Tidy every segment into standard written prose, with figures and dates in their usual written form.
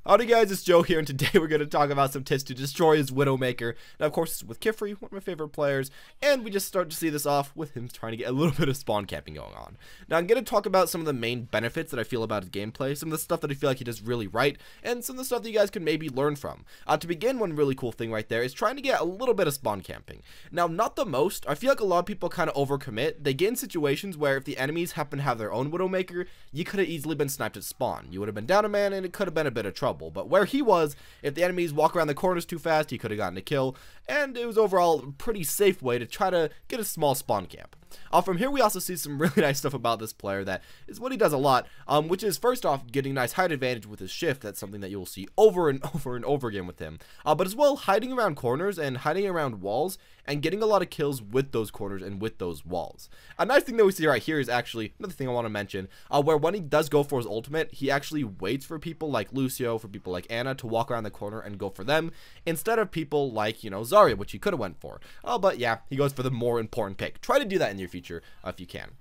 Howdy guys, it's Joe here, and today we're going to talk about some tips to destroy his WidowMaker. Now of course it's with Kephrii, one of my favorite players, and we just start to see this off with him trying to get a little bit of spawn camping going on. Now I'm going to talk about some of the main benefits that I feel about his gameplay, some of the stuff that I feel like he does really right, and some of the stuff that you guys can maybe learn from. To begin, one really cool thing right there is trying to get a little bit of spawn camping. Now not the most, I feel like a lot of people kind of overcommit. They get in situations where if the enemies happen to have their own WidowMaker, you could have easily been sniped at spawn. You would have been down a man and it could have been a bit of trouble. But where he was, if the enemies walk around the corners too fast, he could have gotten a kill, and it was overall a pretty safe way to try to get a small spawn camp. From here we also see some really nice stuff about this player that is what he does a lot, which is first off getting nice height advantage with his shift. That's something that you'll see over and over and over again with him, but as well hiding around corners and hiding around walls and getting a lot of kills with those corners and with those walls. A nice thing that we see right here is actually another thing I want to mention, where when he does go for his ultimate, he actually waits for people like Lucio, for people like Anna to walk around the corner and go for them, instead of people like, you know, Zarya, which he could have went for. But yeah, he goes for the more important pick. Try to do that in your future if you can.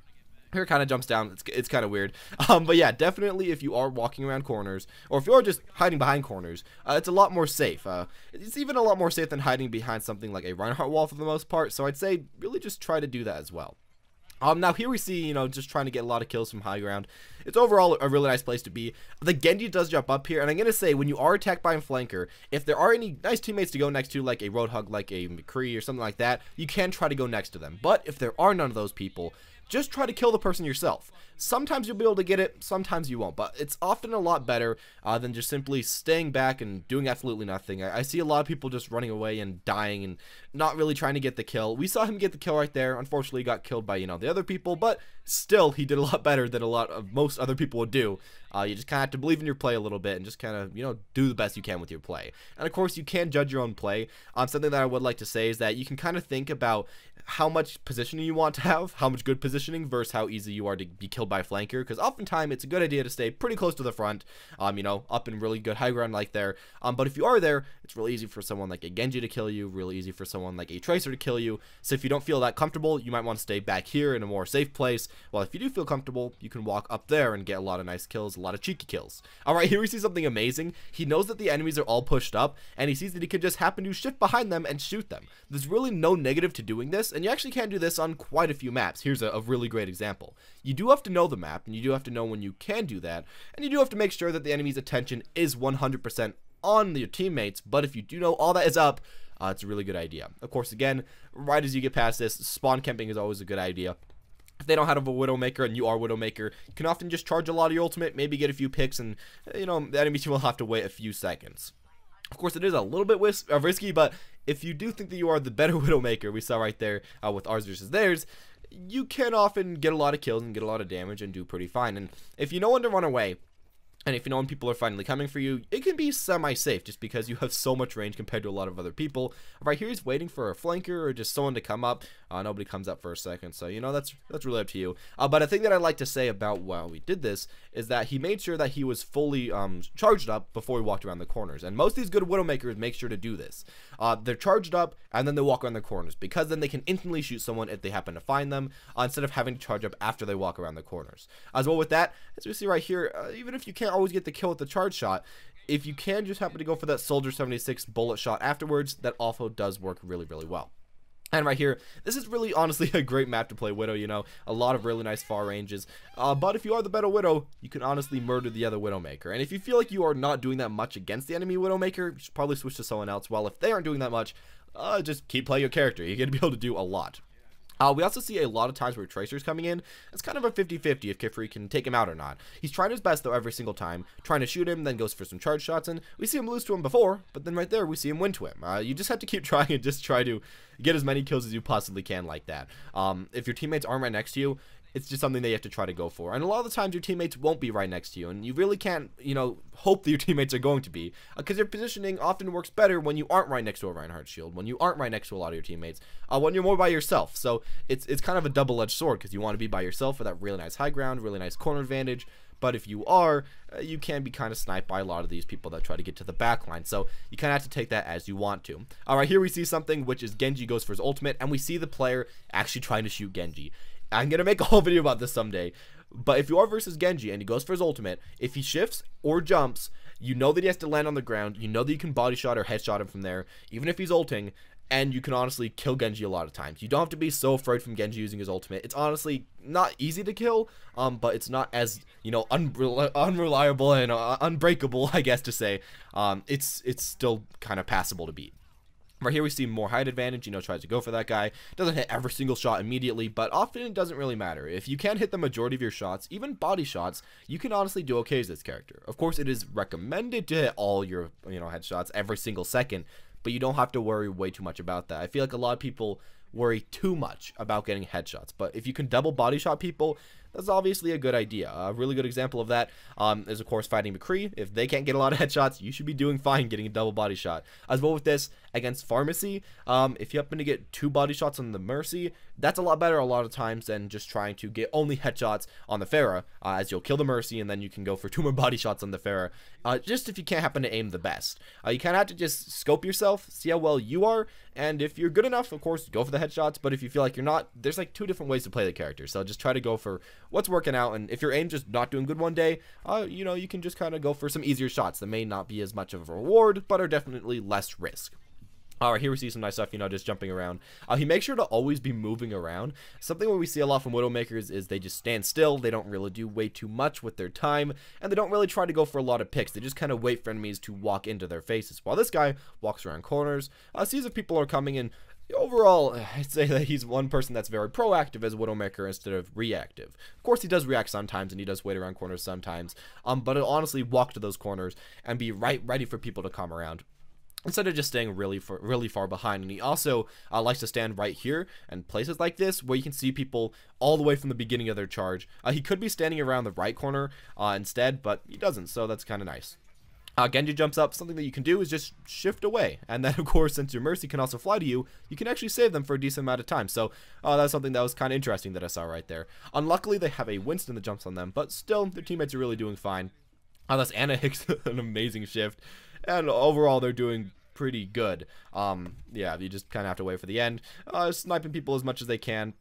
Here kind of jumps down, it's kind of weird, but yeah, definitely if you are walking around corners, or if you're just hiding behind corners, it's a lot more safe. It's even a lot more safe than hiding behind something like a Reinhardt wall for the most part, so I'd say really just try to do that as well. Now here we see, you know, just trying to get a lot of kills from high ground. It's overall a really nice place to be. The Genji does jump up here, and I'm going to say when you are attacked by a flanker, if there are any nice teammates to go next to, like a Roadhog, like a Kephrii or something like that, you can try to go next to them. But if there are none of those people, just try to kill the person yourself. Sometimes you'll be able to get it, sometimes you won't, but it's often a lot better than just simply staying back and doing absolutely nothing. I see a lot of people just running away and dying and not really trying to get the kill. We saw him get the kill right there. Unfortunately, he got killed by, you know, the other people, but still, he did a lot better than a lot of most other people would do. You just kind of have to believe in your play a little bit and just kind of, you know, do the best you can with your play. And of course, you can judge your own play. Something that I would like to say is that you can kind of think about how much positioning you want to have, how much good positioning versus how easy you are to be killed by a flanker, because oftentimes it's a good idea to stay pretty close to the front, you know, up in really good high ground like there, but if you are there, it's really easy for someone like a Genji to kill you, really easy for someone like a Tracer to kill you. So if you don't feel that comfortable, you might want to stay back here in a more safe place, while if you do feel comfortable, you can walk up there and get a lot of nice kills, a lot of cheeky kills. Alright, here we see something amazing. He knows that the enemies are all pushed up, and he sees that he could just happen to shift behind them and shoot them. There's really no negative to doing this, and you actually can do this on quite a few maps. Here's a really great example. You do have to know the map, and you do have to know when you can do that, and you do have to make sure that the enemy's attention is 100% on your teammates, but if you do know all that is up, it's a really good idea. Of course, again, right as you get past this, spawn camping is always a good idea. If they don't have a WidowMaker and you are WidowMaker, you can often just charge a lot of your ultimate, maybe get a few picks, and, you know, the enemies will have to wait a few seconds. Of course, it is a little bit risky, but if you do think that you are the better WidowMaker, we saw right there with ours versus theirs, you can often get a lot of kills and get a lot of damage and do pretty fine. And if you know when to run away, and if you know when people are finally coming for you, it can be semi-safe just because you have so much range compared to a lot of other people. Right here, he's waiting for a flanker or just someone to come up. Nobody comes up for a second, so, you know, that's really up to you. But a thing that I'd like to say about why we did this is that he made sure that he was fully charged up before he walked around the corners. And most of these good WidowMakers make sure to do this. They're charged up, and then they walk around the corners, because then they can instantly shoot someone if they happen to find them, instead of having to charge up after they walk around the corners. As well with that, as we see right here, even if you can't always get the kill with the charge shot, if you can just happen to go for that Soldier 76 bullet shot afterwards, that also does work really, really well. And right here, this is really honestly a great map to play Widow, you know, a lot of really nice far ranges, but if you are the better Widow, you can honestly murder the other WidowMaker. And if you feel like you are not doing that much against the enemy WidowMaker, you should probably switch to someone else, while if they aren't doing that much, just keep playing your character. You're going to be able to do a lot. We also see a lot of times where Tracer's coming in. It's kind of a 50-50 if Kephrii can take him out or not. He's trying his best, though, every single time, trying to shoot him, then goes for some charge shots, and we see him lose to him before, but then right there, we see him win to him. You just have to keep trying and just try to get as many kills as you possibly can like that. If your teammates aren't right next to you, it's just something that you have to try to go for. And a lot of the times your teammates won't be right next to you, and you really can't, you know, hope that your teammates are going to be, because your positioning often works better when you aren't right next to a Reinhardt shield, when you aren't right next to a lot of your teammates, when you're more by yourself. So it's kind of a double-edged sword, because you want to be by yourself for that really nice high ground, really nice corner advantage, but if you are, you can be kind of sniped by a lot of these people that try to get to the back line, so you kind of have to take that as you want to. Alright, here we see something, which is Genji goes for his ultimate, and we see the player actually trying to shoot Genji. I'm going to make a whole video about this someday, but if you are versus Genji and he goes for his ultimate, if he shifts or jumps, you know that he has to land on the ground, you know that you can body shot or headshot him from there, even if he's ulting, and you can honestly kill Genji a lot of times. You don't have to be so afraid from Genji using his ultimate. It's honestly not easy to kill, but it's not as, you know, unreliable and unbreakable, I guess to say. It's still kind of passable to beat. Right here we see more height advantage, you know, tries to go for that guy. Doesn't hit every single shot immediately, but often it doesn't really matter. If you can hit the majority of your shots, even body shots, you can honestly do okay as this character. Of course, it is recommended to hit all your, you know, headshots every single second, but you don't have to worry way too much about that. I feel like a lot of people worry too much about getting headshots, but if you can double body shot people, that's obviously a good idea. A really good example of that is, of course, fighting McCree. If they can't get a lot of headshots, you should be doing fine getting a double body shot. As well with this, against Pharmacy, if you happen to get 2 body shots on the Mercy, that's a lot better a lot of times than just trying to get only headshots on the Pharah, as you'll kill the Mercy and then you can go for 2 more body shots on the Pharah, just if you can't happen to aim the best. You kind of have to just scope yourself, see how well you are, and if you're good enough, of course, go for the headshots, but if you feel like you're not, there's like 2 different ways to play the character, so just try to go for what's working out, and if your aim's just not doing good one day, you know, you can just kind of go for some easier shots that may not be as much of a reward, but are definitely less risk. Alright, here we see some nice stuff, you know, just jumping around. He makes sure to always be moving around. Something what we see a lot from WidowMakers is they just stand still, they don't really do way too much with their time, and they don't really try to go for a lot of picks. They just kind of wait for enemies to walk into their faces, while this guy walks around corners, sees if people are coming in. Overall, I'd say that he's one person that's very proactive as a WidowMaker instead of reactive. Of course, he does react sometimes, and he does wait around corners sometimes, but he'll honestly walk to those corners and be ready for people to come around, instead of just staying really far behind. And he also likes to stand right here and places like this where you can see people all the way from the beginning of their charge. He could be standing around the right corner instead, but he doesn't, so that's kind of nice. Genji jumps up. Something that you can do is just shift away, and then of course, since your Mercy can also fly to you, you can actually save them for a decent amount of time. So that's something that was kind of interesting that I saw right there. Unluckily, they have a Winston that jumps on them, but still, their teammates are really doing fine. That's Anna Hicks, an amazing shift, and overall they're doing pretty good. Yeah, you just kind of have to wait for the end, sniping people as much as they can.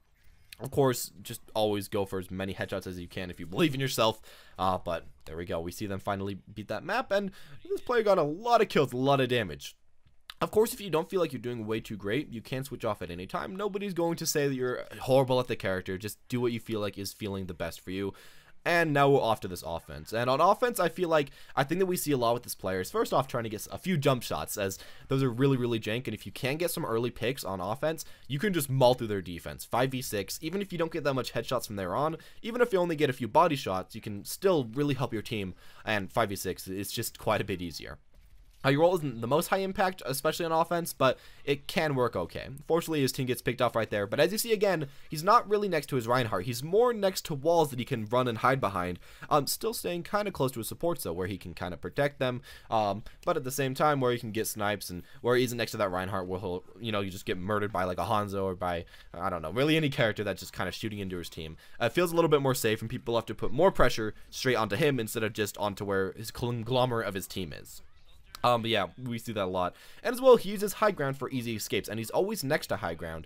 Of course, just always go for as many headshots as you can if you believe in yourself, but there we go. We see them finally beat that map, and this player got a lot of kills, a lot of damage. Of course, if you don't feel like you're doing way too great, you can switch off at any time. Nobody's going to say that you're horrible at the character. Just do what you feel like is feeling the best for you. And now we're off to this offense. And on offense, I think that we see a lot with this player is first off trying to get a few jump shots, as those are really jank. And if you can get some early picks on offense, you can just maul through their defense. 5v6, even if you don't get that much headshots from there on, even if you only get a few body shots, you can still really help your team. And 5v6 is just quite a bit easier. Your role isn't the most high impact, especially on offense, but it can work okay. Fortunately, his team gets picked off right there, but as you see again, he's not really next to his Reinhardt. He's more next to walls that he can run and hide behind. Still staying kind of close to his supports, though, where he can kind of protect them, but at the same time, where he can get snipes, and where he isn't next to that Reinhardt, where he'll, you know, you just get murdered by like a Hanzo or by, I don't know, really any character that's just kind of shooting into his team. It feels a little bit more safe, and people have to put more pressure straight onto him instead of just onto where his conglomerate of his team is. But yeah, we see that a lot. And as well, he uses high ground for easy escapes, and he's always next to high ground,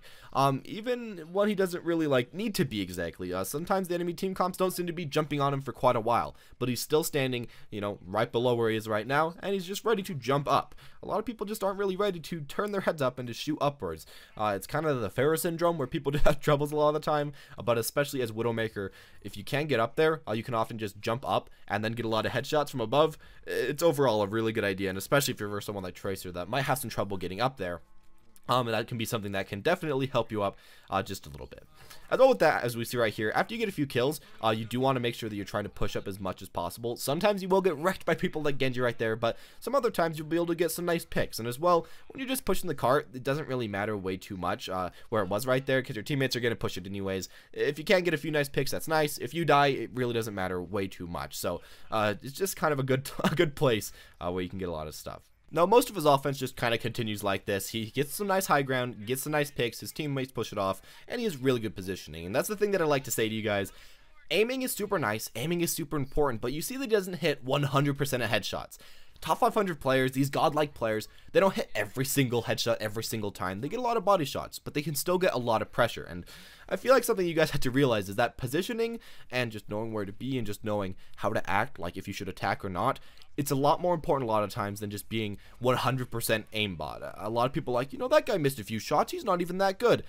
even when he doesn't really like need to be exactly. Sometimes the enemy team comps don't seem to be jumping on him for quite a while, but he's still standing, you know, right below where he is right now, and he's just ready to jump up. A lot of people just aren't really ready to turn their heads up and to shoot upwards. It's kind of the Pharah syndrome, where people have troubles a lot of the time, but especially as WidowMaker, if you can get up there, you can often just jump up and then get a lot of headshots from above. It's overall a really good idea, and especially if you're versus someone like Tracer that might have some trouble getting up there. And that can be something that can definitely help you up just a little bit. As well with that, as we see right here, after you get a few kills, you do want to make sure that you're trying to push up as much as possible. Sometimes you will get wrecked by people like Genji right there, but some other times you'll be able to get some nice picks. And as well, when you're just pushing the cart, it doesn't really matter way too much where it was right there, because your teammates are going to push it anyways. If you can get a few nice picks, that's nice. If you die, it really doesn't matter way too much. So it's just kind of a good place where you can get a lot of stuff. Now, most of his offense just kind of continues like this. He gets some nice high ground, gets some nice picks, his teammates push it off, and he has really good positioning. And that's the thing that I like to say to you guys. Aiming is super nice, aiming is super important, but you see that he doesn't hit 100% of headshots. Top 500 players, these godlike players, they don't hit every single headshot every single time. They get a lot of body shots, but they can still get a lot of pressure. And I feel like something you guys have to realize is that positioning and just knowing where to be and just knowing how to act, like if you should attack or not, it's a lot more important a lot of times than just being 100% aimbot. A lot of people are like, you know, that guy missed a few shots, he's not even that good.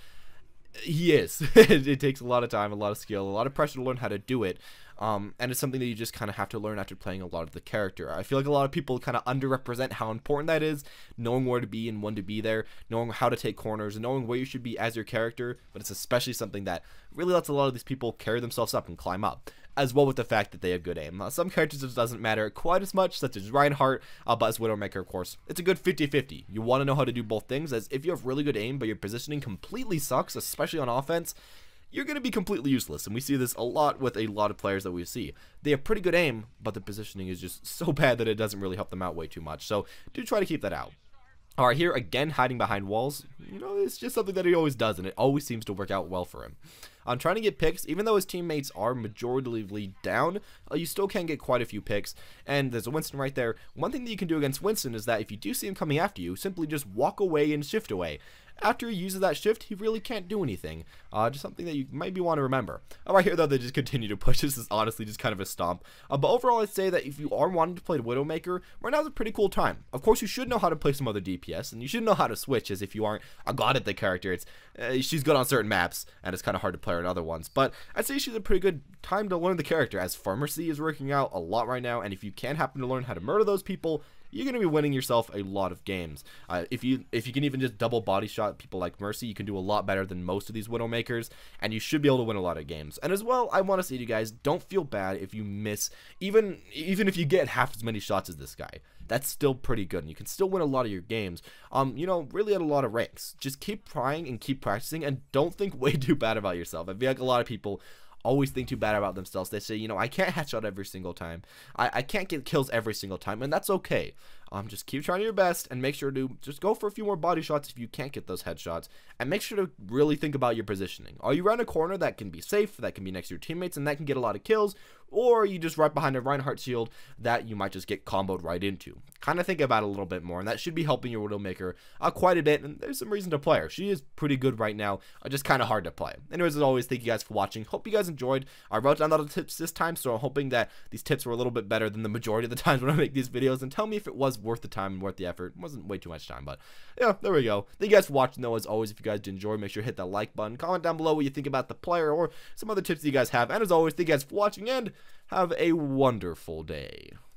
He is. It takes a lot of time, a lot of skill, a lot of pressure to learn how to do it. And it's something that you just kind of have to learn after playing a lot of the character. I feel like a lot of people kind of underrepresent how important that is, knowing where to be and when to be there, knowing how to take corners, and knowing where you should be as your character. But it's especially something that really lets a lot of these people carry themselves up and climb up, as well with the fact that they have good aim. Some characters it doesn't matter quite as much, such as Reinhardt, but as WidowMaker, of course, it's a good 50-50. You want to know how to do both things, as if you have really good aim, but your positioning completely sucks, especially on offense, you're going to be completely useless. And we see this a lot with a lot of players that we see. They have pretty good aim, but the positioning is just so bad that it doesn't really help them out way too much. So do try to keep that out. Alright, here again, hiding behind walls. You know, it's just something that he always does, and it always seems to work out well for him. I'm trying to get picks, even though his teammates are majoritively down, you still can get quite a few picks, and there's a Winston right there. One thing that you can do against Winston is that if you do see him coming after you, simply just walk away and shift away. After he uses that shift, he really can't do anything. Just something that you maybe want to remember. Right here, though, they just continue to push. This is honestly just kind of a stomp. But overall, I'd say that if you are wanting to play WidowMaker, right now is a pretty cool time. Of course, you should know how to play some other DPS, and you should know how to switch, as if you aren't a god at the character, it's she's good on certain maps, and it's kind of hard to play her on other ones. But I'd say she's a pretty good time to learn the character, as Pharmacy is working out a lot right now, and if you can happen to learn how to murder those people, you're going to be winning yourself a lot of games. If you can even just double body shot people like Mercy, you can do a lot better than most of these Widowmakers, and you should be able to win a lot of games. And as well, I want to say to you guys, don't feel bad if you miss, even if you get half as many shots as this guy. That's still pretty good, and you can still win a lot of your games, you know, really at a lot of ranks. Just keep trying and keep practicing, and don't think way too bad about yourself. I feel like a lot of people always think too bad about themselves. They say, you know, I can't headshot every single time. I can't get kills every single time, and that's okay. Just keep trying your best, and make sure to just go for a few more body shots if you can't get those headshots, and make sure to really think about your positioning. Are you around a corner that can be safe, that can be next to your teammates, and that can get a lot of kills, or are you just right behind a Reinhardt shield that you might just get comboed right into? Kind of think about it a little bit more, and that should be helping your WidowMaker quite a bit, and there's some reason to play her. She is pretty good right now, just kind of hard to play. Anyways, as always, thank you guys for watching. Hope you guys enjoyed. I wrote down a lot of tips this time, so I'm hoping that these tips were a little bit better than the majority of the times when I make these videos, and tell me if it was worth the time and worth the effort. It wasn't way too much time, but yeah, there we go. Thank you guys for watching, though. As always, if you guys did enjoy, make sure to hit that like button, comment down below what you think about the player or some other tips that you guys have, and as always, thank you guys for watching, and have a wonderful day.